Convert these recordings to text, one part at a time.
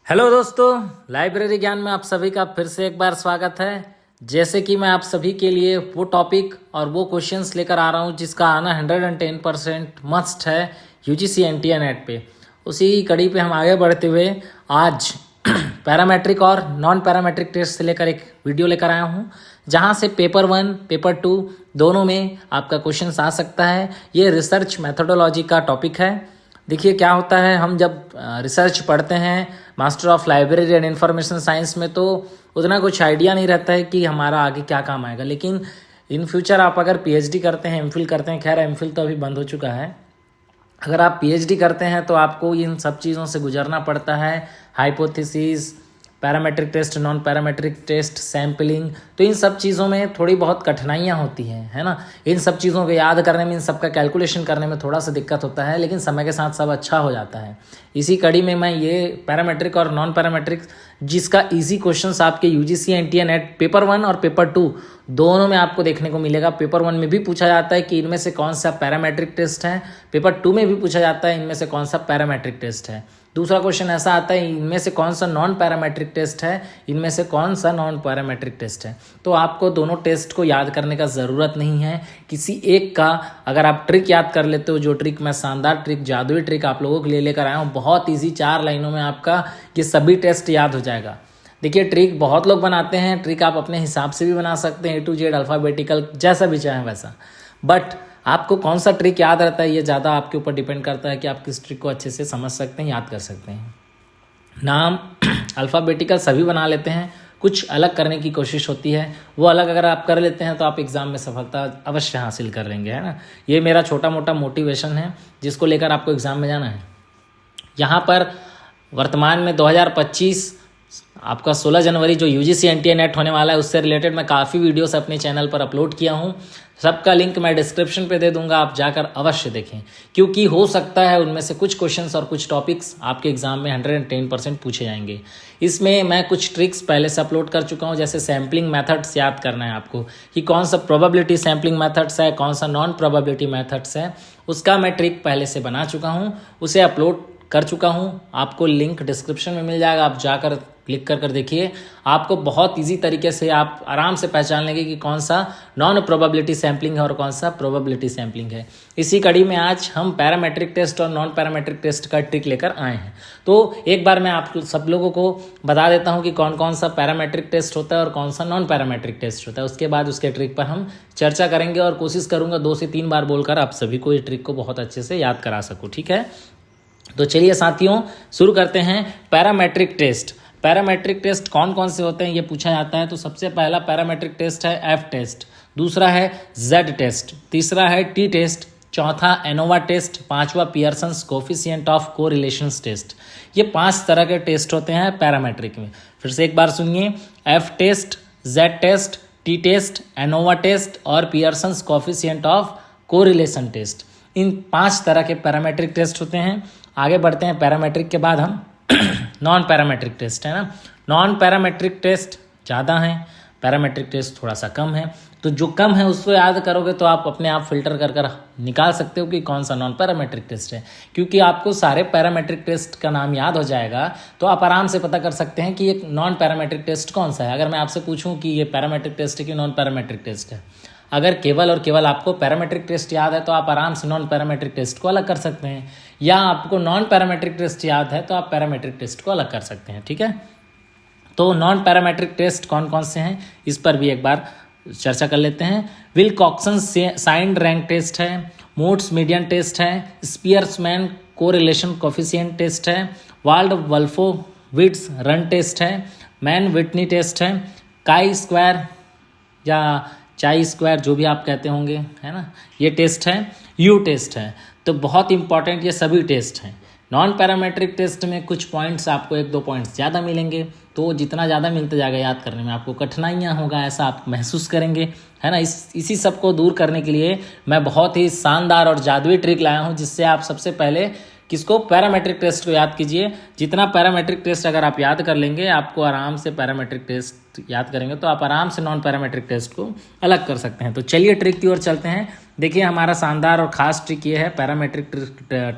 Hello दोस्तों, library ज्ञान में आप सभी का फिर से एक बार स्वागत है। जैसे कि मैं आप सभी के लिए वो टॉपिक और वो क्वेश्चंस लेकर आ रहा हूँ जिसका आना 110% मस्ट है यूजीसी एनटीए नेट पे। उसी कड़ी पे हम आगे बढ़ते हुए आज पैरामेट्रिक और नॉन पैरामेट्रिक टेस्ट से लेकर एक वीडियो लेकर आया हूँ जहाँ से पेपर 1 पेपर 2 दोनों में आपका क्वेश्चन आ सकता है। ये रिसर्च मैथोडोलॉजी का टॉपिक है। देखिए क्या होता है, हम जब रिसर्च पढ़ते हैं master of library and information science में तो उतना कुछ आइडिया नहीं रहता है कि हमारा आगे क्या काम आएगा। लेकिन इन फ्यूचर आप अगर पीएचडी करते हैं, एमफिल करते हैं, खैर एमफिल तो अभी बंद हो चुका है, अगर आप पीएचडी करते हैं तो आपको इन सब चीज़ों से गुजरना पड़ता है। Hypothesis, parametric test, non parametric test, sampling, तो इन सब चीज़ों में थोड़ी बहुत कठिनाइयाँ होती हैं, है ना। इन सब चीज़ों को याद करने में, इन सब का कैलकुलेशन करने में थोड़ा सा दिक्कत होता है, लेकिन समय के साथ सब अच्छा हो जाता है। इसी कड़ी में मैं ये पैरामेट्रिक और नॉन पैरामेट्रिक जिसका इजी क्वेश्चंस आपके यूजीसी एनटीए नेट पेपर 1 और पेपर 2 दोनों में आपको देखने को मिलेगा। पेपर 1 में भी पूछा जाता है कि इनमें से कौन सा पैरामेट्रिक टेस्ट है, पेपर 2 में भी पूछा जाता है इनमें से कौन सा पैरामेट्रिक टेस्ट है। दूसरा क्वेश्चन ऐसा आता है इनमें से कौन सा नॉन पैरामेट्रिक टेस्ट है, इनमें से कौन सा नॉन पैरामेट्रिक टेस्ट है। तो आपको दोनों टेस्ट को याद करने का ज़रूरत नहीं है, किसी एक का अगर आप ट्रिक याद कर लेते हो, जो ट्रिक मैं शानदार ट्रिक, जादुई ट्रिक आप लोगों के लिए लेकर आया हूँ, बहुत ईजी 4 लाइनों में आपका ये सभी टेस्ट याद हो जाएगा। देखिए ट्रिक बहुत लोग बनाते हैं, ट्रिक आप अपने हिसाब से भी बना सकते हैं, A to Z अल्फ़ाबेटिकल जैसा भी चाहें वैसा, बट आपको कौन सा ट्रिक याद रहता है ये ज़्यादा आपके ऊपर डिपेंड करता है कि आप किस ट्रिक को अच्छे से समझ सकते हैं, याद कर सकते हैं। नाम अल्फ़ाबेटिकल सभी बना लेते हैं, कुछ अलग करने की कोशिश होती है, वो अलग अगर आप कर लेते हैं तो आप एग्ज़ाम में सफलता अवश्य हासिल कर लेंगे, है ना। ये मेरा छोटा मोटा मोटिवेशन है जिसको लेकर आपको एग्ज़ाम में जाना है। यहाँ पर वर्तमान में 2025 आपका 16 जनवरी जो यूजीसी एनटीए नेट होने वाला है, उससे रिलेटेड मैं काफ़ी वीडियोस अपने चैनल पर अपलोड किया हूँ। सबका लिंक मैं डिस्क्रिप्शन पे दे दूंगा, आप जाकर अवश्य देखें, क्योंकि हो सकता है उनमें से कुछ क्वेश्चंस और कुछ टॉपिक्स आपके एग्जाम में 110% पूछे जाएंगे। इसमें मैं कुछ ट्रिक्स पहले से अपलोड कर चुका हूँ, जैसे सैम्पलिंग मेथड्स याद करना है आपको कि कौन सा प्रोबेबिलिटी सैम्पलिंग मेथड्स है, कौन सा नॉन प्रोबेबिलिटी मेथड्स है, उसका मैं ट्रिक पहले से बना चुका हूँ, उसे अपलोड कर चुका हूँ। आपको लिंक डिस्क्रिप्शन में मिल जाएगा, आप जाकर क्लिक कर देखिए। आपको बहुत इजी तरीके से आप आराम से पहचान लेंगे कि कौन सा नॉन प्रोबेबिलिटी सैम्पलिंग है और कौन सा प्रोबेबिलिटी सैम्पलिंग है। इसी कड़ी में आज हम पैरामेट्रिक टेस्ट और नॉन पैरामेट्रिक टेस्ट का ट्रिक लेकर आए हैं। तो एक बार मैं आप सब लोगों को बता देता हूँ कि कौन कौन सा पैरामेट्रिक टेस्ट होता है और कौन सा नॉन पैरामेट्रिक टेस्ट होता है। उसके बाद उसके ट्रिक पर हम चर्चा करेंगे और कोशिश करूँगा 2 से 3 बार बोलकर आप सभी को ये ट्रिक को बहुत अच्छे से याद करा सकूँ, ठीक है। तो चलिए साथियों शुरू करते हैं। पैरामेट्रिक टेस्ट, पैरामेट्रिक टेस्ट कौन कौन से होते हैं ये पूछा जाता है। तो सबसे पहला पैरामेट्रिक टेस्ट है एफ टेस्ट, दूसरा है जेड टेस्ट, तीसरा है टी टेस्ट, चौथा एनोवा टेस्ट, पांचवा Pearson's coefficient of correlations test. ये 5 तरह के टेस्ट होते हैं पैरामेट्रिक में। फिर से एक बार सुनिए, F test, Z test, T test, ANOVA test और Pearson's coefficient of correlation test. इन 5 तरह के पैरामेट्रिक टेस्ट होते हैं। आगे बढ़ते हैं, पैरामेट्रिक के बाद हम नॉन पैरामेट्रिक टेस्ट, है ना। नॉन पैरामेट्रिक टेस्ट ज़्यादा हैं, पैरामेट्रिक टेस्ट थोड़ा सा कम है। तो जो कम है उसको याद करोगे तो आप अपने आप फिल्टर कर निकाल सकते हो कि कौन सा नॉन पैरामेट्रिक टेस्ट है। क्योंकि आपको सारे पैरामेट्रिक टेस्ट का नाम याद हो जाएगा तो आप आराम से पता कर सकते हैं कि ये नॉन पैरामेट्रिक टेस्ट कौन सा है। अगर मैं आपसे पूछूं कि ये पैरामेट्रिक टेस्ट है कि नॉन पैरामेट्रिक टेस्ट है, अगर केवल और केवल आपको पैरामेट्रिक टेस्ट याद है तो आप आराम से नॉन पैरामेट्रिक टेस्ट को अलग कर सकते हैं, या आपको नॉन पैरामेट्रिक टेस्ट याद है तो आप पैरामेट्रिक टेस्ट को अलग कर सकते हैं, ठीक है। तो नॉन पैरामेट्रिक टेस्ट कौन कौन से हैं इस पर भी एक बार चर्चा कर लेते हैं। विल्कॉक्सन साइंड रैंक टेस्ट है, मोट्स मीडियन टेस्ट है, स्पियर्समैन कोरिलेशन कोफिशिएंट टेस्ट है, वाल्ड वल्फोविट्ज रन टेस्ट है, मैन विटनी टेस्ट है, काई स्क्वायर या चाई स्क्वायर जो भी आप कहते होंगे, है ना, ये टेस्ट है, यू टेस्ट है। तो बहुत इंपॉर्टेंट ये सभी टेस्ट हैं। नॉन पैरामेट्रिक टेस्ट में कुछ पॉइंट्स आपको 1-2 पॉइंट्स ज़्यादा मिलेंगे, तो जितना ज़्यादा मिलता जाएगा याद करने में आपको कठिनाइयाँ होगा, ऐसा आप महसूस करेंगे, है ना। इसी सब को दूर करने के लिए मैं बहुत ही शानदार और जादुई ट्रिक लाया हूँ, जिससे आप सबसे पहले किसको, पैरामेट्रिक टेस्ट को याद कीजिए। जितना पैरामेट्रिक टेस्ट अगर आप याद कर लेंगे, आपको आराम से पैरामेट्रिक टेस्ट याद करेंगे तो आप आराम से नॉन पैरामेट्रिक टेस्ट को अलग कर सकते हैं। तो चलिए ट्रिक की ओर चलते हैं। देखिए हमारा शानदार और ख़ास ट्रिक ये है पैरामेट्रिक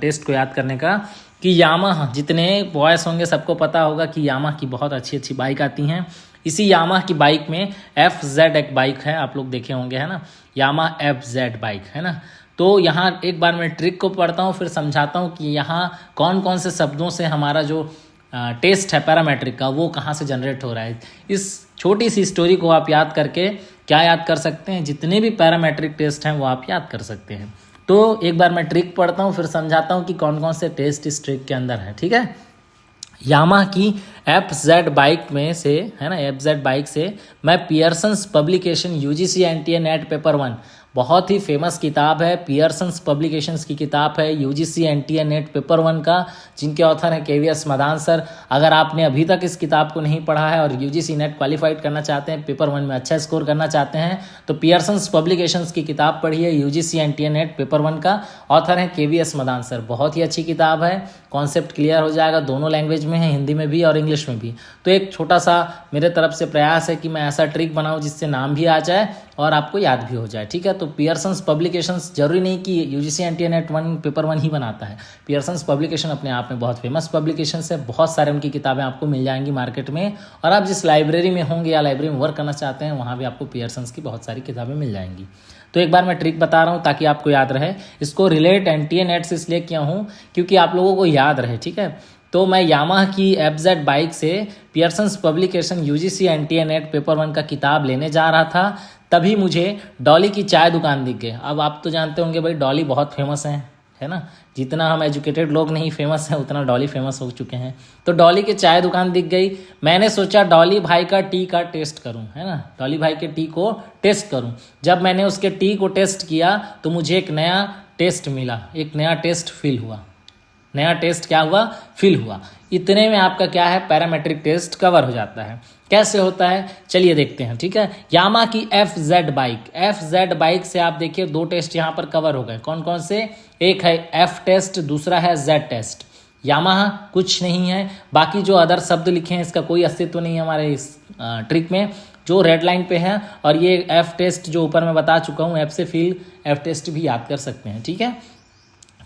टेस्ट को याद करने का कि यामाहा, जितने बॉयस होंगे सबको पता होगा कि यामाहा की बहुत अच्छी अच्छी बाइक आती हैं। इसी यामाहा की बाइक में FZ एक बाइक है, आप लोग देखे होंगे, है ना, यामाहा FZ बाइक, है ना। तो यहाँ एक बार मैं ट्रिक को पढ़ता हूँ, फिर समझाता हूँ कि यहाँ कौन कौन से शब्दों से हमारा जो टेस्ट है पैरामेट्रिक का वो कहाँ से जनरेट हो रहा है। इस छोटी सी स्टोरी को आप याद करके क्या याद कर सकते हैं, जितने भी पैरामेट्रिक टेस्ट हैं वो आप याद कर सकते हैं। तो एक बार मैं ट्रिक पढ़ता हूँ, फिर समझाता हूँ कि कौन कौन से टेस्ट इस ट्रिक के अंदर है, ठीक है। यामाहा की FZ बाइक में से, है ना, FZ बाइक से मैं Pearson's publication UGC NTA NET paper 1, बहुत ही फेमस किताब है, पियर्सन्स पब्लिकेशंस की किताब है UGC NTA नेट पेपर 1 का, जिनके ऑथर हैं KVS मदान सर। अगर आपने अभी तक इस किताब को नहीं पढ़ा है और UGC नेट क्वालिफाइड करना चाहते हैं, पेपर 1 में अच्छा स्कोर करना चाहते हैं, तो पियर्सन्स पब्लिकेशंस की किताब पढ़िए, UGC NTA नेट पेपर 1 का। ऑथर हैं KVS मदान सर, बहुत ही अच्छी किताब है, कॉन्सेप्ट क्लियर हो जाएगा, दोनों लैंग्वेज में है, हिंदी में भी और इंग्लिश में भी। तो एक छोटा सा मेरे तरफ से प्रयास है कि मैं ऐसा ट्रिक बनाऊं जिससे नाम भी आ जाए और आपको याद भी हो जाए, ठीक है। तो पियर्सन्स पब्लिकेशंस, जरूरी नहीं कि UGC NTA नेट 1 पेपर 1 ही बनाता है। पियर्सन्स पब्लिकेशन अपने आप में बहुत फेमस पब्लिकेशंस है, बहुत सारे उनकी किताबें आपको मिल जाएंगी मार्केट में, और आप जिस लाइब्रेरी में होंगे या लाइब्रेरी में वर्क करना चाहते हैं वहाँ भी आपको पियर्सन्स की बहुत सारी किताबें मिल जाएंगी। तो एक बार मैं ट्रिक बता रहा हूँ ताकि आपको याद रहे। इसको रिलेट NTA नेट से इसलिए किया हूँ क्योंकि आप लोगों को याद रहे, ठीक है। तो मैं यामाहा की FZ बाइक से Pearson's publication UGC NTA NET paper 1 का किताब लेने जा रहा था, तभी मुझे डॉली की चाय दुकान दिख गई। अब आप तो जानते होंगे भाई, डॉली बहुत फेमस है ना। जितना हम एजुकेटेड लोग नहीं फेमस हैं, उतना डॉली फेमस हो चुके हैं। तो डॉली की चाय दुकान दिख गई, मैंने सोचा डॉली भाई का टी का टेस्ट करूं, है ना, डॉली भाई के टी को टेस्ट करूं। जब मैंने उसके टी को टेस्ट किया तो मुझे एक नया टेस्ट मिला, एक नया टेस्ट फील हुआ। नया टेस्ट क्या हुआ, फील हुआ। इतने में आपका क्या है, पैरामेट्रिक टेस्ट कवर हो जाता है। कैसे होता है चलिए देखते हैं, ठीक है। यामाहा की FZ बाइक से आप देखिए 2 टेस्ट यहाँ पर कवर हो गए। कौन कौन से, एक है F टेस्ट, दूसरा है Z टेस्ट। यामाहा कुछ नहीं है, बाकी जो अदर शब्द लिखे हैं इसका कोई अस्तित्व नहीं है हमारे इस ट्रिक में, जो रेड लाइन पे है। और ये F टेस्ट जो ऊपर मैं बता चुका हूँ, F से फील F टेस्ट भी याद कर सकते हैं, ठीक है।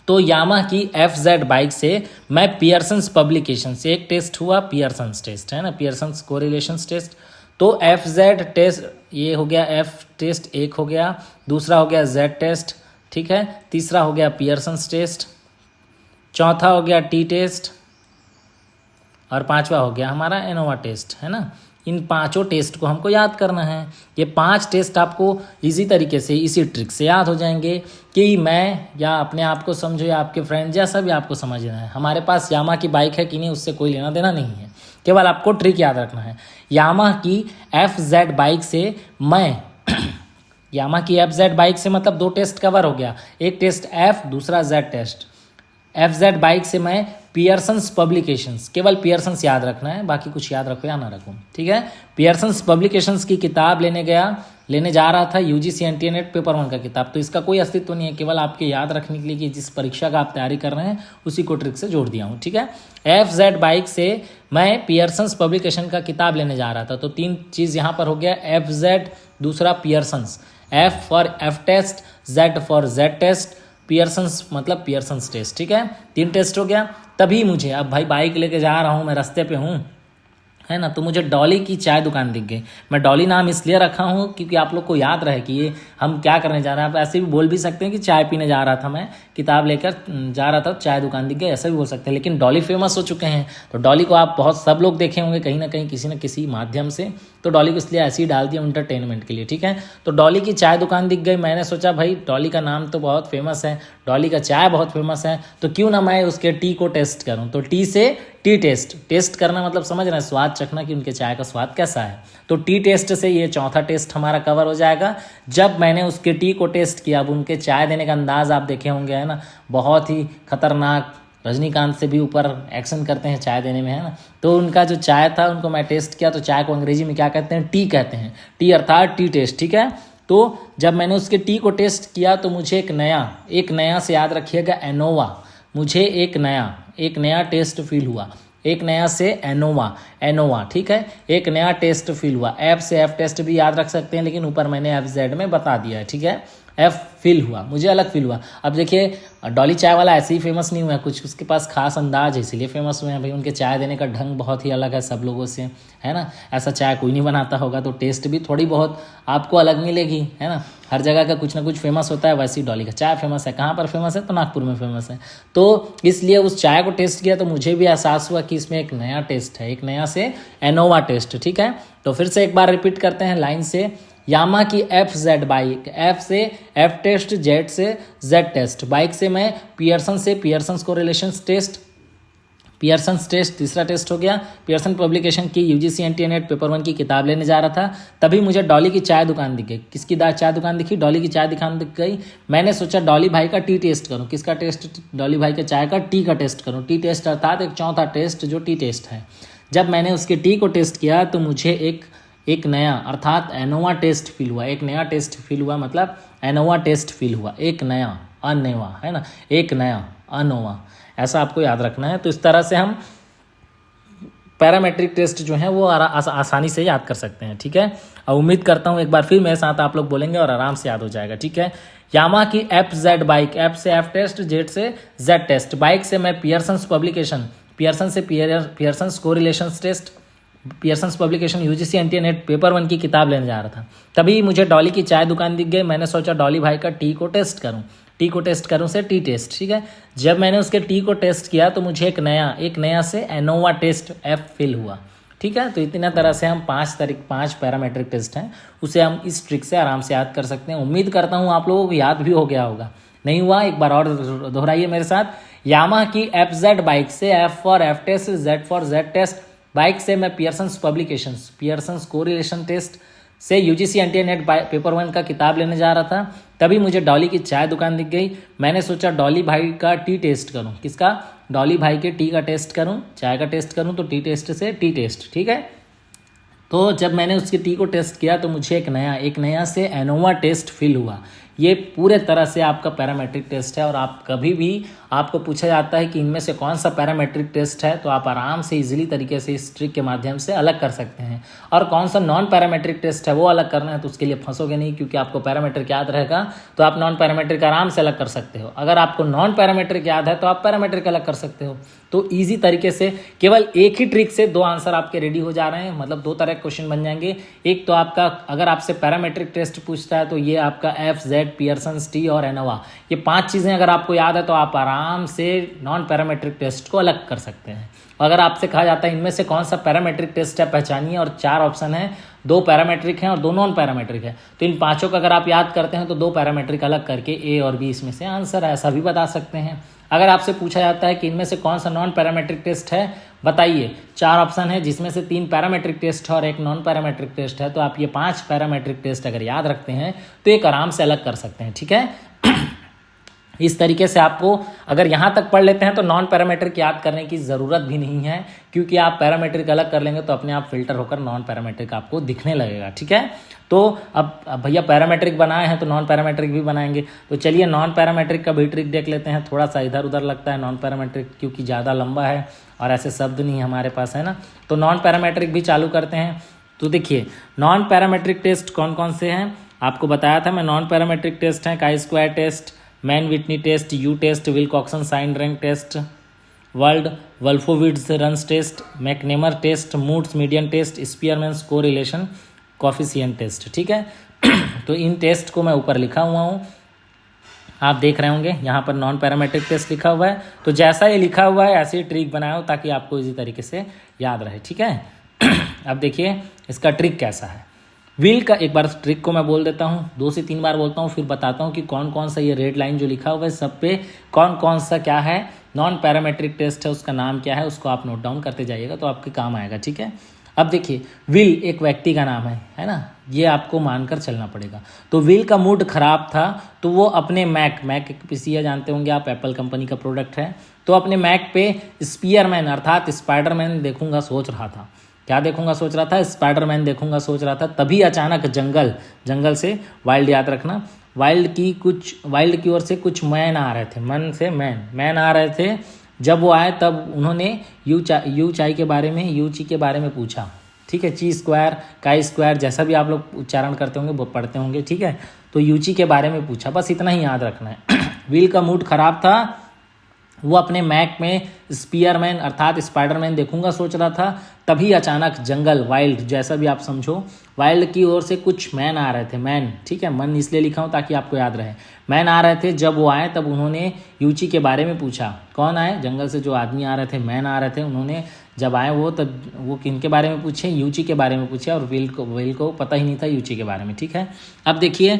तो यामाहा की FZ बाइक से मैं पियर्सन्स पब्लिकेशन से, एक टेस्ट हुआ पियर्सन्स टेस्ट, है ना, पियर्सन्स कोरिलेशंस टेस्ट। तो FZ टेस्ट ये हो गया, F टेस्ट एक हो गया, दूसरा हो गया Z टेस्ट, ठीक है, तीसरा हो गया पियर्सन्स टेस्ट, चौथा हो गया T टेस्ट, और पांचवा हो गया हमारा एनोवा टेस्ट, है ना। इन 5 टेस्ट को हमको याद करना है। ये 5 टेस्ट आपको इजी तरीके से इसी ट्रिक से याद हो जाएंगे कि मैं, या अपने आप को समझो या आपके फ्रेंड, जैसा भी आपको समझना है। हमारे पास यामाहा की बाइक है कि नहीं उससे कोई लेना देना नहीं है, केवल आपको ट्रिक याद रखना है। यामाहा की FZ बाइक से मैं यामाहा की FZ बाइक से मतलब 2 टेस्ट कवर हो गया, एक टेस्ट F, दूसरा Z टेस्ट। FZ बाइक से मैं पियर्सन्स पब्लिकेशंस, केवल पियर्सन्स याद रखना है, बाकी कुछ याद रखो या ना रखो, ठीक है। पियर्सन्स पब्लिकेशंस की किताब लेने जा रहा था UGC NTA नेट पेपर 1 का किताब। तो इसका कोई अस्तित्व नहीं है, केवल आपके याद रखने के लिए कि जिस परीक्षा का आप तैयारी कर रहे हैं उसी को ट्रिक से जोड़ दिया हूँ, ठीक है। FZ बाइक से मैं पियर्सन्स पब्लिकेशन का किताब लेने जा रहा था, तो 3 चीज़ यहाँ पर हो गया, FZ, दूसरा Pearson's, F for F test, Z for Z test, Pearson's मतलब पियर्सन्स टेस्ट, ठीक है। 3 टेस्ट हो गया। तभी मुझे, अब भाई बाइक लेके जा रहा हूँ मैं, रास्ते पे हूँ, है ना, तो मुझे डॉली की चाय दुकान दिख गई। मैं डॉली नाम इसलिए रखा हूँ क्योंकि आप लोग को याद रहे कि ये हम क्या करने जा रहे हैं। आप ऐसे भी बोल भी सकते हैं कि चाय पीने जा रहा था, मैं किताब लेकर जा रहा था, चाय दुकान दिख गई, ऐसा भी बोल सकते हैं। लेकिन डॉली फेमस हो चुके हैं, तो डॉली को आप बहुत सब लोग देखे होंगे कहीं ना कहीं, किसी न किसी माध्यम से। तो डॉली को इसलिए ऐसे ही डाल दिया एंटरटेनमेंट के लिए, ठीक है। तो डॉली की चाय दुकान दिख गई, मैंने सोचा भाई डॉली का नाम तो बहुत फेमस है, डॉली का चाय बहुत फेमस है, तो क्यों ना मैं उसके टी को टेस्ट करूं। तो टी से टी टेस्ट करना मतलब समझ रहे हैं, स्वाद चखना कि उनके चाय का स्वाद कैसा है। तो टी टेस्ट से ये चौथा टेस्ट हमारा कवर हो जाएगा। जब मैंने उसके टी को टेस्ट किया, अब उनके चाय देने का अंदाज आप देखे होंगे, है ना, बहुत ही खतरनाक, रजनीकांत से भी ऊपर एक्शन करते हैं चाय देने में, है ना। तो उनका जो चाय था उनको मैं टेस्ट किया, तो चाय को अंग्रेजी में क्या कहते हैं, टी कहते हैं, टी अर्थात टी टेस्ट, ठीक है। तो जब मैंने उसके टी को टेस्ट किया तो मुझे एक नया से याद रखिएगा, एनोवा, मुझे एक नया टेस्ट फील हुआ, एक नया से एनोवा, ठीक है, एक नया टेस्ट फील हुआ। एफ से एफ टेस्ट भी याद रख सकते हैं, लेकिन ऊपर मैंने FZ में बता दिया है, ठीक है। एफ फील हुआ, मुझे अलग फील हुआ। अब देखिए डॉली चाय वाला ऐसे ही फेमस नहीं हुआ है, कुछ उसके पास खास अंदाज है इसीलिए फेमस हुए हैं भाई। उनके चाय देने का ढंग बहुत ही अलग है सब लोगों से, है ना। ऐसा चाय कोई नहीं बनाता होगा, तो टेस्ट भी थोड़ी बहुत आपको अलग मिलेगी, है ना। हर जगह का कुछ ना कुछ फेमस होता है, वैसे ही डॉली का चाय फेमस है। कहाँ पर फेमस है? तो नागपुर में फेमस है। तो इसलिए उस चाय को टेस्ट किया तो मुझे भी एहसास हुआ कि इसमें एक नया टेस्ट है, एक नया से एनोवा टेस्ट, ठीक है। तो फिर से एक बार रिपीट करते हैं लाइन से। यामा की FZ बाइक, F से F टेस्ट, Z से Z टेस्ट। बाइक से मैं Pearson correlation test, Pearson test तीसरा टेस्ट हो गया। पियर्सन पब्लिकेशन की UGC NTA नेट पेपर 1 की किताब लेने जा रहा था, तभी मुझे डॉली की चाय दुकान दिख गई। किसकी चाय दुकान दिखी? डॉली की चाय दुकान दिख गई। मैंने सोचा डॉली भाई का टी टेस्ट करूँ। किसका टेस्ट? डॉली भाई के चाय का टी का टेस्ट करूँ। टी टेस्ट अर्थात एक चौथा टेस्ट जो टी टेस्ट है। जब मैंने उसके टी को टेस्ट किया तो मुझे एक नया अर्थात एनोवा टेस्ट फील हुआ। एक नया टेस्ट फील हुआ मतलब एनोवा टेस्ट फील हुआ। एक नया अनोवा, है ना, एक नया अनोवा, ऐसा आपको याद रखना है। तो इस तरह से हम पैरामेट्रिक टेस्ट जो है वो आसानी से याद कर सकते हैं, ठीक है। और उम्मीद करता हूँ एक बार फिर मेरे साथ आप लोग बोलेंगे और आराम से याद हो जाएगा, ठीक है। यामा की FZ बाइक, F से F टेस्ट, Z से Z टेस्ट। बाइक से मैं पियर्सन्स पब्लिकेशन, पियर्सन से Pearson's correlation test, Pearson's publication UGC NTA NET paper 1 की किताब लेने जा रहा था, तभी मुझे डॉली की चाय दुकान दिख गई। मैंने सोचा डॉली भाई का टी को टेस्ट करूं से टी टेस्ट, ठीक है। जब मैंने उसके टी को टेस्ट किया तो मुझे एक नया से एनोवा टेस्ट F फील हुआ, ठीक है। तो इतना तरह से हम 5 पैरामेट्रिक टेस्ट हैं, उसे हम इस ट्रिक से आराम से याद कर सकते हैं। उम्मीद करता हूँ आप लोगों को याद भी हो गया होगा। नहीं हुआ एक बार और दोहराइए मेरे साथ। यामा की FZ बाइक से F for F test, Z for Z test. Bike से मैं Pearson's publications, Pearson's correlation test से UGC NTA नेट पेपर 1 का किताब लेने जा रहा था, तभी मुझे डॉली की चाय दुकान दिख गई। मैंने सोचा डॉली भाई का टी टेस्ट करूं। किसका? डॉली भाई के टी का टेस्ट करूं, चाय का टेस्ट करूं, तो टी टेस्ट से टी टेस्ट, ठीक है। तो जब मैंने उसके टी को टेस्ट किया तो मुझे एक नया से एनोवा टेस्ट फील हुआ। ये पूरे तरह से आपका पैरामेट्रिक टेस्ट है। और आप कभी भी आपको पूछा जाता है कि इनमें से कौन सा पैरामेट्रिक टेस्ट है, तो आप आराम से इजीली तरीके से इस ट्रिक के माध्यम से अलग कर सकते हैं। और कौन सा नॉन पैरामेट्रिक टेस्ट है वो अलग करना है तो उसके लिए फंसोगे नहीं, क्योंकि आपको पैरामेट्रिक याद रहेगा तो आप नॉन पैरामेट्रिक आराम से अलग कर सकते हो। अगर आपको नॉन पैरामेट्रिक याद है तो आप पैरामेट्रिक अलग कर सकते हो। तो ईजी तरीके से केवल एक ही ट्रिक से 2 आंसर आपके रेडी हो जा रहे हैं, मतलब 2 तरह के क्वेश्चन बन जाएंगे। एक तो आपका अगर आपसे पैरामेट्रिक टेस्ट पूछता है तो ये आपका FZ, पियर्सन्स, टी और एनोवा, ये 5 चीज़ें अगर आपको याद है तो आप आराम से नॉन पैरामेट्रिक टेस्ट को अलग कर सकते हैं। अगर आपसे कहा जाता है इनमें से कौन सा पैरामेट्रिक टेस्ट है पहचानिए, और 4 ऑप्शन है, 2 पैरामेट्रिक हैं और 2 नॉन पैरामेट्रिक है, तो इन 5 को अगर आप याद करते हैं तो 2 पैरामेट्रिक अलग करके A और B इसमें से आंसर है, ऐसा भी बता सकते हैं। अगर आपसे पूछा जाता है कि इनमें से कौन सा नॉन पैरामेट्रिक टेस्ट है बताइए, 4 ऑप्शन है जिसमें से 3 पैरामेट्रिक टेस्ट है और 1 नॉन पैरामेट्रिक टेस्ट है, तो आप ये 5 पैरामेट्रिक टेस्ट अगर याद रखते हैं तो एक आराम से अलग कर सकते हैं, ठीक है। इस तरीके से आपको अगर यहाँ तक पढ़ लेते हैं तो नॉन पैरामेट्रिक याद करने की ज़रूरत भी नहीं है, क्योंकि आप पैरामेट्रिक अलग कर लेंगे तो अपने आप फिल्टर होकर नॉन पैरामेट्रिक आपको दिखने लगेगा, ठीक है। तो अब भैया पैरामेट्रिक बनाए हैं तो नॉन पैरामेट्रिक भी बनाएंगे, तो चलिए नॉन पैरामेट्रिक का भी ट्रिक देख लेते हैं। थोड़ा सा इधर उधर लगता है नॉन पैरामेट्रिक, क्योंकि ज़्यादा लंबा है और ऐसे शब्द नहीं हमारे पास, है ना। तो नॉन पैरामेट्रिक भी चालू करते हैं। तो देखिए नॉन पैरामेट्रिक टेस्ट कौन कौन से हैं आपको बताया था मैं। नॉन पैरामेट्रिक टेस्ट हैं chi square test, Mann Whitney test, U test, Wilcoxon sign rank test, Wald Wolfowitz runs test, McNemar test, Mood's median test, Spearman's correlation coefficient test, ठीक है। तो इन टेस्ट को मैं ऊपर लिखा हुआ हूँ, आप देख रहे होंगे यहाँ पर नॉन पैरामेट्रिक टेस्ट लिखा हुआ है। तो जैसा ये लिखा हुआ है ऐसे ही ट्रिक बनाया हो ताकि आपको इसी तरीके से याद रहे, ठीक है। अब देखिए इसका ट्रिक कैसा है। व्हील का एक बार ट्रिक को मैं बोल देता हूँ, 2 से 3 बार बोलता हूँ, फिर बताता हूँ कि कौन कौन सा ये रेड लाइन जो लिखा हुआ है सब पे कौन कौन सा क्या है नॉन पैरामेट्रिक टेस्ट है, उसका नाम क्या है, उसको आप नोट डाउन करते जाइएगा तो आपके काम आएगा, ठीक है। अब देखिए विल एक व्यक्ति का नाम है ना, ये आपको मानकर चलना पड़ेगा। तो विल का मूड खराब था तो वो अपने मैक पीसी है, जानते होंगे आप, एप्पल कंपनी का प्रोडक्ट है, तो अपने मैक पे स्पीयरमैन अर्थात स्पाइडरमैन देखूंगा सोच रहा था। क्या देखूंगा सोच रहा था? स्पाइडरमैन देखूंगा सोच रहा था। तभी अचानक जंगल से, वाइल्ड याद रखना, वाइल्ड की ओर से कुछ मैन आ रहे थे, मैन आ रहे थे। जब वो आए तब उन्होंने यूची के बारे में पूछा। ठीक है, ची स्क्वायर, काई स्क्वायर, जैसा भी आप लोग उच्चारण करते होंगे वो पढ़ते होंगे, ठीक है। तो यूची के बारे में पूछा, बस इतना ही याद रखना है। विल का मूड खराब था, वो अपने मैक में स्पीयरमैन अर्थात स्पाइडरमैन देखूंगा सोच रहा था, तभी अचानक जंगल, वाइल्ड, जैसा भी आप समझो, वाइल्ड की ओर से कुछ मैन आ रहे थे। मैन, ठीक है, मन इसलिए लिखा हूँ ताकि आपको याद रहे। मैन आ रहे थे, जब वो आए तब उन्होंने यूची के बारे में पूछा। कौन आए? जंगल से जो आदमी आ रहे थे, मैन आ रहे थे, उन्होंने जब आए वो, तब वो किनके बारे में पूछे? यूची के बारे में पूछे, और विल को पता ही नहीं था यूची के बारे में, ठीक है। अब देखिए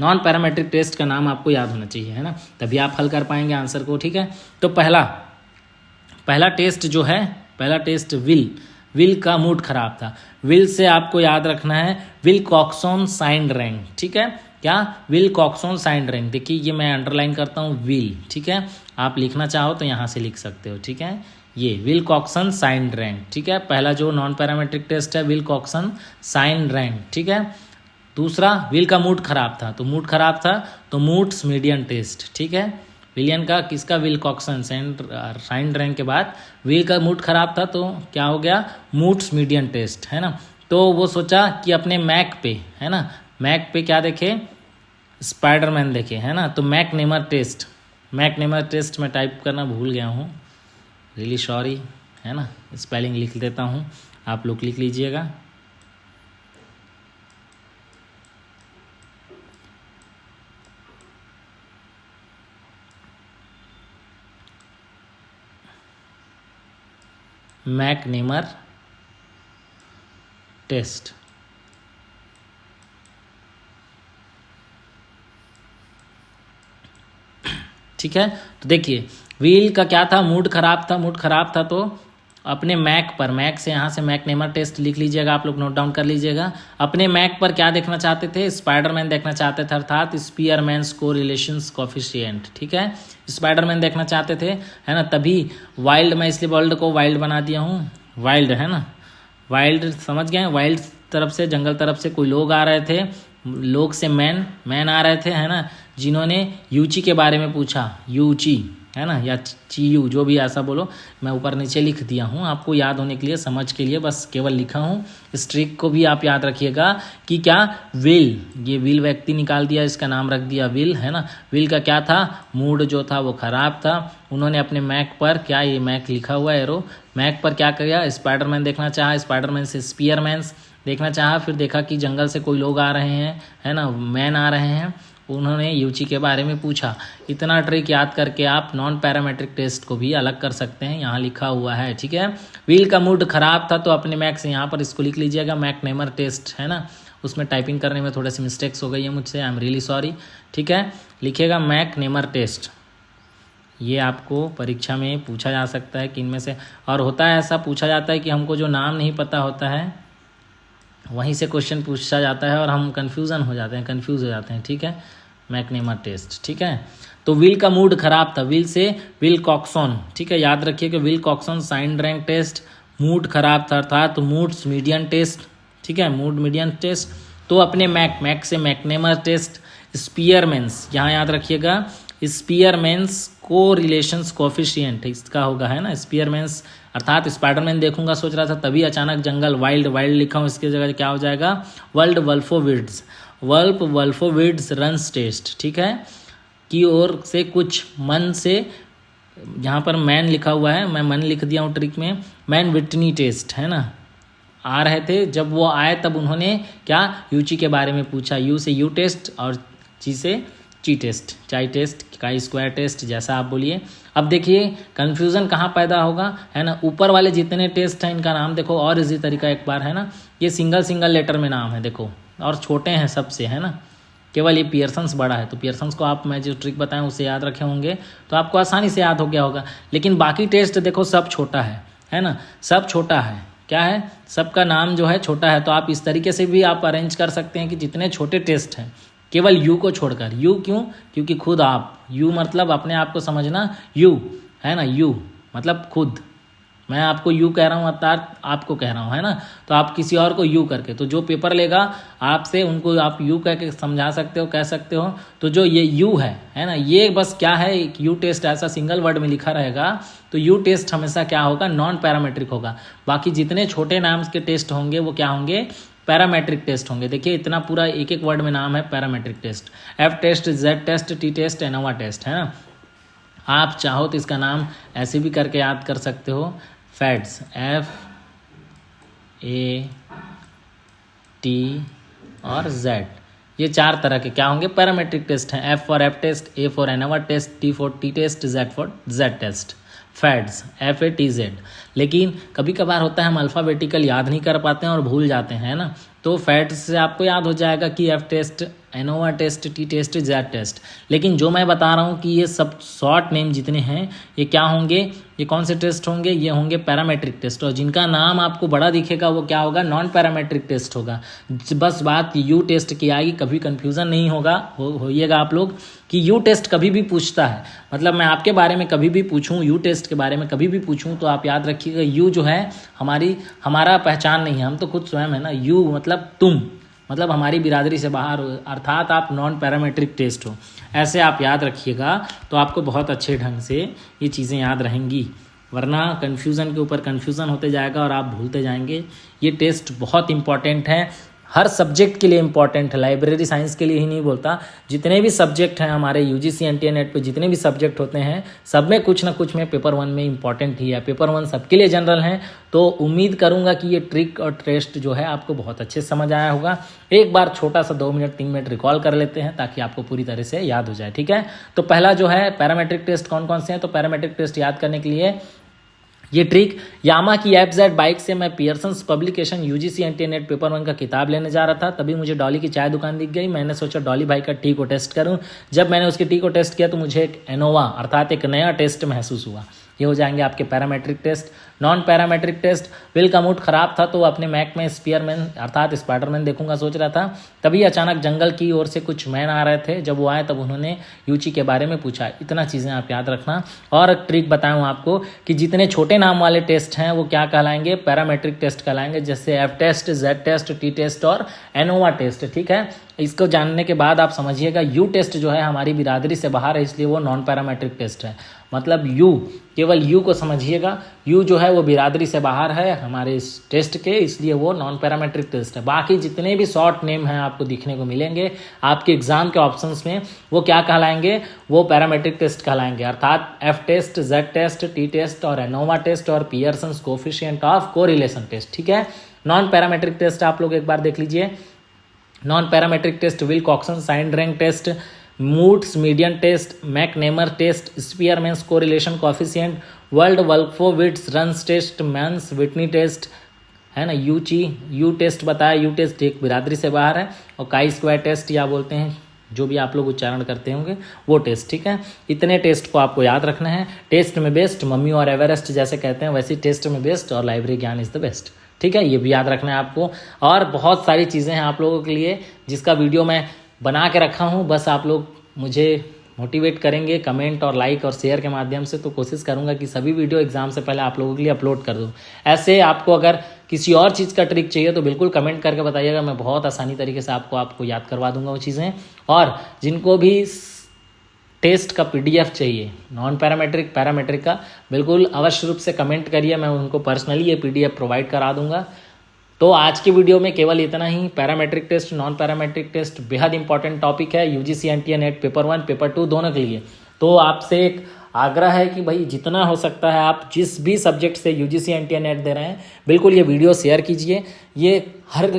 नॉन पैरामेट्रिक टेस्ट का नाम आपको याद होना चाहिए, है ना, तभी आप हल कर पाएंगे आंसर को, ठीक है। तो पहला टेस्ट जो है, पहला टेस्ट विल का मूड खराब था। विल से आपको याद रखना है विल्कॉक्सन साइन रैंक, ठीक है। क्या? Wilcoxon sign rank. देखिए ये मैं अंडरलाइन करता हूँ विल, ठीक है, आप लिखना चाहो तो यहाँ से लिख सकते हो, ठीक है। ये विल्कॉक्सन साइन रैंक, ठीक है, पहला जो नॉन पैरामेट्रिक टेस्ट है विल्कॉक्सन साइन रैंक, ठीक है। दूसरा, विल का मूड खराब था, तो मूड खराब था तो मूड्स मीडियन टेस्ट, ठीक है। विलियन का किसका? विल्कॉक्सन साइन रैंक के बाद विल का मूड खराब था तो क्या हो गया? मूड्स मीडियन टेस्ट, है ना। तो वो सोचा कि अपने मैक पे, है ना, मैक पे क्या देखे? स्पाइडरमैन देखे, है ना। तो मैक नेमर टेस्ट मैं टाइप करना भूल गया हूँ, रियली सॉरी, है ना, स्पेलिंग लिख देता हूँ, आप लोग लिख लीजिएगा। मैक नेमर टेस्ट, ठीक है। तो देखिए व्हील का क्या था? मूड खराब था तो अपने मैक पर, मैक से यहाँ से मैक नेमर टेस्ट लिख लीजिएगा, आप लोग नोट डाउन कर लीजिएगा। अपने मैक पर क्या देखना चाहते थे? स्पाइडरमैन देखना चाहते थे, अर्थात स्पीयरमैन्स कोरिलेशंस कोफिशिएंट, ठीक है, स्पाइडरमैन देखना चाहते थे, है ना। तभी वाइल्ड, मैं इसलिए वर्ल्ड को वाइल्ड बना दिया हूँ, वाइल्ड, है ना, वाइल्ड, समझ गए। वाइल्ड तरफ से, जंगल तरफ से कोई लोग आ रहे थे, लोग से मैन आ रहे थे, है ना, जिन्होंने यूची के बारे में पूछा, यूची, है ना, या चीयू, जो भी ऐसा बोलो, मैं ऊपर नीचे लिख दिया हूँ आपको याद होने के लिए, समझ के लिए बस केवल लिखा हूँ। इस ट्रिक को भी आप याद रखिएगा कि क्या? विल, ये विल व्यक्ति निकाल दिया, इसका नाम रख दिया विल, है ना। विल का क्या था? मूड जो था वो खराब था। उन्होंने अपने मैक पर, क्या ये मैक लिखा हुआ है एरो, मैक पर क्या किया? स्पाइडरमैन देखना चाहा, स्पाइडरमैन से स्पीयरमैन्स देखना चाहा, फिर देखा कि जंगल से कोई लोग आ रहे हैं, है ना, मैन आ रहे हैं, उन्होंने यूची के बारे में पूछा। इतना ट्रिक याद करके आप नॉन पैरामेट्रिक टेस्ट को भी अलग कर सकते हैं, यहाँ लिखा हुआ है, ठीक है। व्हील का मूड खराब था तो अपने मैक से यहाँ पर इसको लिख लीजिएगा, मैक नेमर टेस्ट, है ना। उसमें टाइपिंग करने में थोड़ी सी मिस्टेक्स हो गई है मुझसे, आई एम रियली सॉरी, ठीक है। लिखिएगा मैक नेमर टेस्ट, ये आपको परीक्षा में पूछा जा सकता है कि इनमें से, और होता है ऐसा, पूछा जाता है कि हमको जो नाम नहीं पता होता है वहीं से क्वेश्चन पूछा जाता है और हम कंफ्यूज हो जाते हैं, ठीक है। मैक नेमर टेस्ट, ठीक है। तो विल का मूड खराब था, विल से विल्कॉक्सन, ठीक है, याद रखिए कि Wilcoxon sign rank test, mood खराब था, अर्थात मूड्स मीडियन टेस्ट, ठीक है, मूड मीडियन टेस्ट। तो अपने मैक से मैक नेमर टेस्ट, स्पीयरमैन्स, यहाँ याद रखिएगा, स्पीयरमैन्स को रिलेशंस कोफिशिएंट इसका होगा, है ना, स्पीयरमैन्स अर्थात स्पाइडरमैन देखूंगा सोच रहा था, तभी अचानक जंगल, वाइल्ड लिखा हूँ, इसकी जगह क्या हो जाएगा? वर्ल्ड वल्फोविड्स रन्स टेस्ट, ठीक है, की ओर से कुछ मन से, यहाँ पर मैन लिखा हुआ है, मैं मन लिख दिया हूँ ट्रिक में, मैन विटनी टेस्ट, है ना, आ रहे थे, जब वो आए तब उन्होंने क्या? यूची के बारे में पूछा, यू से यू टेस्ट और ची से ची टेस्ट, चाई टेस्ट, काई स्क्वायर टेस्ट, जैसा आप बोलिए। अब देखिए कन्फ्यूज़न कहाँ पैदा होगा, है ना, ऊपर वाले जितने टेस्ट हैं इनका नाम देखो, और इसी तरीका एक बार, है ना, ये सिंगल लेटर में नाम है देखो, और छोटे हैं सबसे, है ना, केवल ये पियर्सन्स बड़ा है, तो पियर्सन्स को आप, मैं जो ट्रिक बताएं उससे याद रखे होंगे तो आपको आसानी से याद हो गया होगा। लेकिन बाकी टेस्ट देखो सब छोटा है ना, सब छोटा है, क्या है, सबका नाम जो है छोटा है। तो आप इस तरीके से भी आप अरेंज कर सकते हैं कि जितने छोटे टेस्ट हैं, केवल यू को छोड़कर, यू क्यों? क्योंकि खुद आप, यू मतलब अपने आप को समझना, यू, है ना, यू मतलब खुद, मैं आपको यू कह रहा हूँ, अर्थात आपको कह रहा हूँ, है ना। तो आप किसी और को यू करके, तो जो पेपर लेगा आपसे उनको आप यू कह के समझा सकते हो, कह सकते हो। तो जो ये यू है ना, ये बस क्या है, एक यू टेस्ट ऐसा सिंगल वर्ड में लिखा रहेगा। तो यू टेस्ट हमेशा क्या होगा, नॉन पैरामेट्रिक होगा। बाकी जितने छोटे नाम के टेस्ट होंगे वो क्या होंगे, पैरामेट्रिक टेस्ट होंगे। देखिए इतना पूरा एक एक वर्ड में नाम है parametric test, F test, Z test, T test, ANOVA test, है ना। आप चाहो तो इसका नाम ऐसे भी करके याद कर सकते हो, फैट्स, एफ ए टी और जेड, ये 4 तरह के क्या होंगे, पैरामेट्रिक टेस्ट हैं। F for F test, A for ANOVA test, T for T test, Z for Z test, FATZ, FATZ। लेकिन कभी कभार होता है हम अल्फ़ाबेटिकल याद नहीं कर पाते हैं और भूल जाते हैं ना। तो फैट्स से आपको याद हो जाएगा कि F test, ANOVA test, T test, Z test. लेकिन जो मैं बता रहा हूँ कि ये सब शॉर्ट नेम जितने हैं ये क्या होंगे, ये कौन से टेस्ट होंगे, ये होंगे पैरामेट्रिक टेस्ट। और जिनका नाम आपको बड़ा दिखेगा वो क्या होगा, नॉन पैरामेट्रिक टेस्ट होगा। बस बात यू टेस्ट की आएगी, कभी कन्फ्यूज़न नहीं होगा, होइएगा आप लोग कि यू टेस्ट कभी भी पूछता है, मतलब मैं आपके बारे में कभी भी पूछूं, यू टेस्ट के बारे में कभी भी पूछूं, तो आप याद रखिएगा यू जो है हमारा पहचान नहीं है, हम तो खुद स्वयं है ना। यू मतलब तुम, मतलब हमारी बिरादरी से बाहर हो, अर्थात आप नॉन पैरामेट्रिक टेस्ट हो, ऐसे आप याद रखिएगा। तो आपको बहुत अच्छे ढंग से ये चीज़ें याद रहेंगी, वरना कन्फ्यूज़न के ऊपर कन्फ्यूज़न होते जाएगा और आप भूलते जाएंगे। ये टेस्ट बहुत इंपॉर्टेंट है, हर सब्जेक्ट के लिए इंपॉर्टेंट है, लाइब्रेरी साइंस के लिए ही नहीं बोलता। जितने भी सब्जेक्ट हैं हमारे UGC NTA नेट पे, जितने भी सब्जेक्ट होते हैं सब में कुछ ना कुछ में पेपर 1 में इंपॉर्टेंट ही है। पेपर 1 सबके लिए जनरल हैं। तो उम्मीद करूंगा कि ये ट्रिक और टेस्ट जो है आपको बहुत अच्छे से समझ आया होगा। एक बार छोटा सा 2 मिनट 3 मिनट रिकॉल कर लेते हैं ताकि आपको पूरी तरह से याद हो जाए, ठीक है। तो पहला जो है पैरामेट्रिक टेस्ट कौन कौन से हैं, तो पैरामेट्रिक टेस्ट याद करने के लिए ये ट्रिक, यामा की FZ बाइक से मैं Pearson's publication UGC NTA NET paper 1 का किताब लेने जा रहा था, तभी मुझे डॉली की चाय दुकान दिख गई। मैंने सोचा डॉली भाई का टी को टेस्ट करूं। जब मैंने उसके टी को टेस्ट किया तो मुझे एक एनोवा अर्थात एक नया टेस्ट महसूस हुआ। ये हो जाएंगे आपके parametric test. Non parametric test, Will का मूड खराब था तो अपने मैक में स्पीयरमैन अर्थात स्पाइडरमैन देखूंगा सोच रहा था, तभी अचानक जंगल की ओर से कुछ मैन आ रहे थे। जब वो आए तब उन्होंने यूची के बारे में पूछा। इतना चीज़ें आप याद रखना। और ट्रिक बताऊँ आपको कि जितने छोटे नाम वाले टेस्ट हैं वो क्या कहलाएंगे, पैरामेट्रिक टेस्ट कहलाएंगे, जैसे F test, Z test, T test और एनोवा टेस्ट, ठीक है। इसको जानने के बाद आप समझिएगा यू टेस्ट जो है हमारी बिरादरी से बाहर है, इसलिए वो नॉन पैरामेट्रिक टेस्ट है। मतलब यू, केवल यू को समझिएगा, यू जो है वो बिरादरी से बाहर है हमारे इस टेस्ट के, इसलिए वो नॉन पैरामेट्रिक टेस्ट है। बाकी जितने भी शॉर्ट नेम हैं आपको दिखने को मिलेंगे आपके एग्जाम के ऑप्शंस में, वो क्या कहलाएंगे, वो पैरामेट्रिक टेस्ट कहलाएंगे। अर्थात F test, Z test, T test और एनोवा टेस्ट और Pearson's coefficient of correlation test, ठीक है। नॉन पैरामेट्रिक टेस्ट आप लोग एक बार देख लीजिए। Non parametric test, Wilcoxon sign rank test, Mood's median test, McNemar test, Spearman's correlation coefficient, Wald Wolfowitz runs test, Mann's Whitney test, है ना। यू टेस्ट बताया, यू टेस्ट एक बिरादरी से बाहर है। और काई स्क्वायर टेस्ट या बोलते हैं जो भी आप लोग उच्चारण करते होंगे वो टेस्ट, ठीक है। इतने टेस्ट को आपको याद रखना है। टेस्ट में बेस्ट, मम्मी और एवरेस्ट जैसे कहते हैं वैसे टेस्ट में बेस्ट, और लाइब्रेरी ज्ञान इज़ द बेस्ट, ठीक है। ये भी याद रखना है आपको। और बहुत सारी चीज़ें हैं आप लोगों के लिए जिसका वीडियो मैं बना के रखा हूँ, बस आप लोग मुझे मोटिवेट करेंगे कमेंट और लाइक और शेयर के माध्यम से, तो कोशिश करूँगा कि सभी वीडियो एग्जाम से पहले आप लोगों के लिए अपलोड कर दूँ। ऐसे आपको अगर किसी और चीज़ का ट्रिक चाहिए तो बिल्कुल कमेंट करके बताइएगा, मैं बहुत आसानी तरीके से आपको याद करवा दूंगा वो चीज़ें। और जिनको भी टेस्ट का PDF चाहिए नॉन पैरामेट्रिक पैरामेट्रिक का, बिल्कुल अवश्य रूप से कमेंट करिए, मैं उनको पर्सनली ये PDF प्रोवाइड करा दूंगा। तो आज की वीडियो में केवल इतना ही। Parametric test, non parametric test बेहद इंपॉर्टेंट टॉपिक है UGC NTA NET paper 1 paper 2 दोनों के लिए। तो आपसे एक आग्रह है कि भाई जितना हो सकता है आप जिस भी सब्जेक्ट से UGC NTA नेट दे रहे हैं बिल्कुल ये वीडियो शेयर कीजिए। ये हर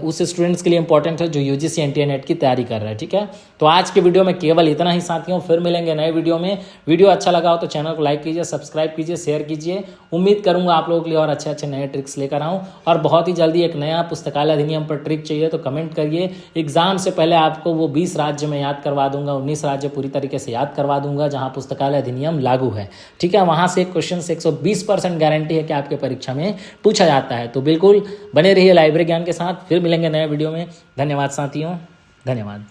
उस स्टूडेंट्स के लिए इंपॉर्टेंट है जो UGC NTA नेट की तैयारी कर रहे हैं, ठीक है। तो आज के वीडियो में केवल इतना ही साथियों, फिर मिलेंगे नए वीडियो में। वीडियो अच्छा लगा हो तो चैनल को लाइक कीजिए, सब्सक्राइब कीजिए, शेयर कीजिए। उम्मीद करूंगा आप लोगों के लिए और अच्छे अच्छे नए ट्रिक्स लेकर आऊँ। और बहुत ही जल्दी एक नया पुस्तकालय अधिनियम पर ट्रिक चाहिए तो कमेंट करिए। एग्जाम से पहले आपको वो 20 राज्य में याद करवा दूंगा, 19 राज्य पूरी तरीके से याद करवा दूंगा जहाँ पुस्तकालय अधिनियम लागू है, ठीक है। वहाँ से क्वेश्चन 120% गारंटी है कि आपके परीक्षा में पूछा जाता है। तो बिल्कुल बने रहिए लाइब्रेरी ज्ञान के साथ। फिर मिलेंगे नए वीडियो में। धन्यवाद साथियों, धन्यवाद।